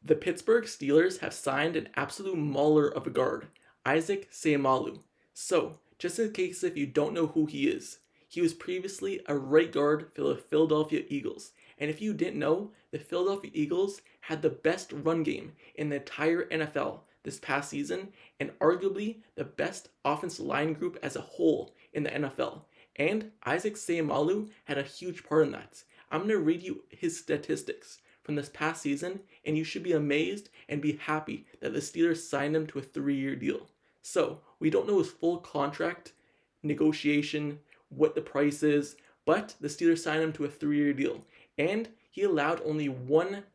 The Pittsburgh Steelers have signed an absolute mauler of a guard, Isaac Seumalo. So, just in case if you don't know who he is, he was previously a right guard for the Philadelphia Eagles. And if you didn't know, the Philadelphia Eagles had the best run game in the entire NFL this past season, and arguably the best offensive line group as a whole in the NFL. And Isaac Seumalo had a huge part in that. I'm going to read you his statistics from this past season, and you should be amazed and be happy that the Steelers signed him to a 3-year deal. So, we don't know his full contract negotiation, what the price is, but the Steelers signed him to a 3-year deal, and he allowed only one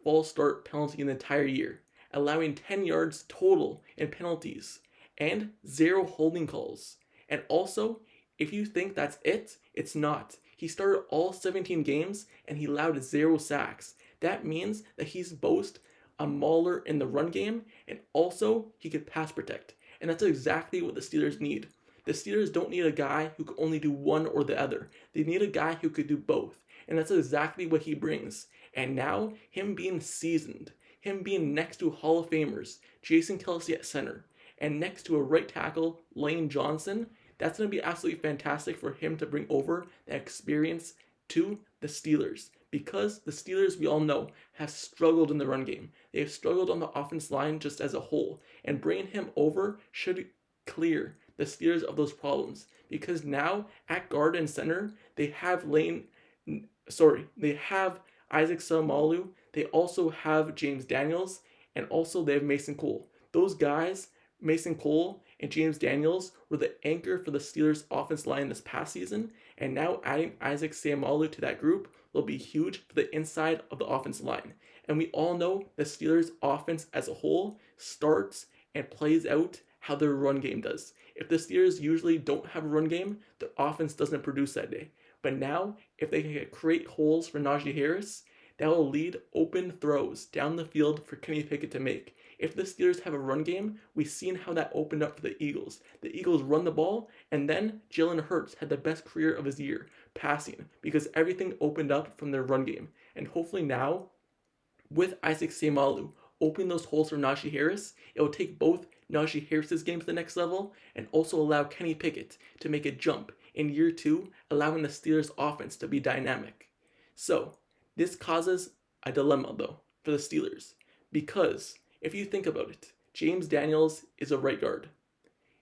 false start penalty in the entire year, allowing 10 yards total in penalties, and 0 holding calls. And also, if you think that's it, it's not. He started all 17 games, and he allowed 0 sacks. That means that he's both a mauler in the run game, and also he could pass protect. And that's exactly what the Steelers need. The Steelers don't need a guy who can only do one or the other. They need a guy who could do both. And that's exactly what he brings. And now, him being seasoned, him being next to Hall of Famers, Jason Kelce at center, and next to a right tackle, Lane Johnson, that's going to be absolutely fantastic for him to bring over that experience to the Steelers. Because the Steelers, we all know, have struggled in the run game. They have struggled on the offense line just as a whole. And bringing him over should clear the Steelers of those problems. Because now, at guard and center, they have Isaac Seumalo. They also have James Daniels. And also they have Mason Cole. Those guys, Mason Cole and James Daniels, were the anchor for the Steelers' offense line this past season. And now adding Isaac Seumalo to that group will be huge for the inside of the offensive line. And we all know the Steelers' offense as a whole starts and plays out how their run game does. If the Steelers usually don't have a run game, the offense doesn't produce that day. But now, if they can create holes for Najee Harris, that will lead open throws down the field for Kenny Pickett to make. If the Steelers have a run game, we've seen how that opened up for the Eagles. The Eagles run the ball, and then Jalen Hurts had the best career of his year, passing, because everything opened up from their run game. And hopefully now, with Isaac Seumalo opening those holes for Najee Harris, it will take both Najee Harris's game to the next level and also allow Kenny Pickett to make a jump in year 2, allowing the Steelers' offense to be dynamic. So, this causes a dilemma, though, for the Steelers. Because, if you think about it, James Daniels is a right guard.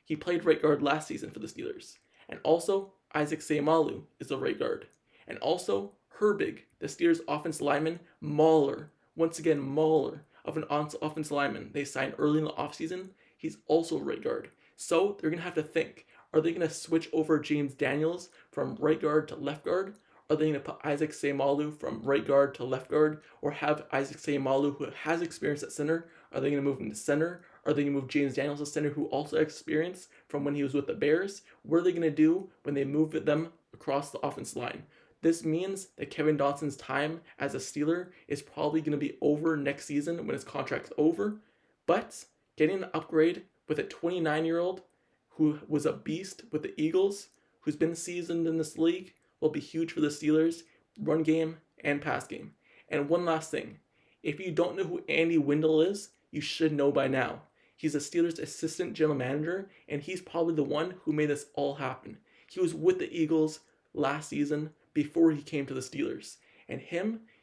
He played right guard last season for the Steelers. And also, Isaac Seumalo is a right guard. And also, Herbig, the Steelers' offensive lineman, mauler of an offensive lineman they signed early in the offseason. He's also right guard. So, they're going to have to think, are they going to switch over James Daniels from right guard to left guard? Are they going to put Isaac Seumalo from right guard to left guard? Or have Isaac Seumalo, who has experience at center, are they going to move him to center? Are they going to move James Daniels to center, who also has experience from when he was with the Bears? What are they going to do when they move them across the offense line? This means that Kevin Dotson's time as a Steeler is probably going to be over next season when his contract's over. But getting an upgrade with a 29-year-old who was a beast with the Eagles, who's been seasoned in this league, will be huge for the Steelers' run game and pass game. And one last thing. If you don't know who Andy Weidl is, you should know by now. He's a Steelers assistant general manager, and he's probably the one who made this all happen. He was with the Eagles last season before he came to the Steelers. And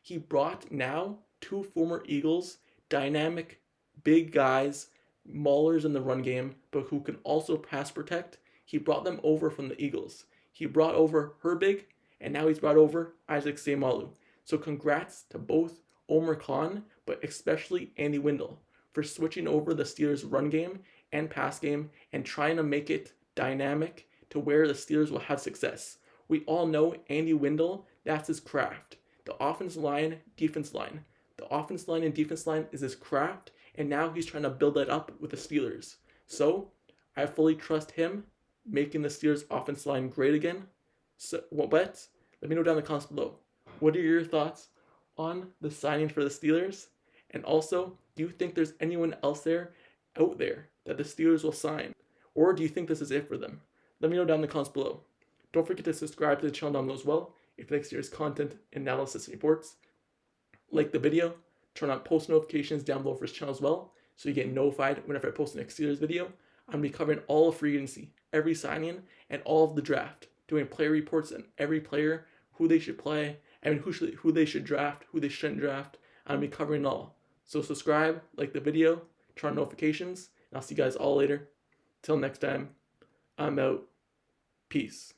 he brought now 2 former Eagles, dynamic, big guys, maulers in the run game, but who can also pass protect. He brought them over from the Eagles. He brought over Herbig, and now he's brought over Isaac Seumalo. So congrats to both Omar Khan, but especially Andy Weidl, for switching over the Steelers' run game and pass game and trying to make it dynamic to where the Steelers will have success. We all know Andy Weidl, that's his craft. The offense line, defense line. The offense line and defense line is his craft, and now he's trying to build that up with the Steelers. So, I fully trust him making the Steelers' offense line great again. So, but let me know down in the comments below. What are your thoughts on the signing for the Steelers? And also, do you think there's anyone else out there that the Steelers will sign? Or do you think this is it for them? Let me know down in the comments below. Don't forget to subscribe to the channel down below as well if you like Steelers content, analysis, and reports. Like the video, turn on post notifications down below for this channel as well, so you get notified whenever I post the next Steelers video. I'm going to be covering all of free agency, every signing, and all of the draft, doing player reports on every player, who they should play, and who they should draft, who they shouldn't draft. I'm going to be covering it all. So subscribe, like the video, turn on notifications, and I'll see you guys all later. Till next time, I'm out. Peace.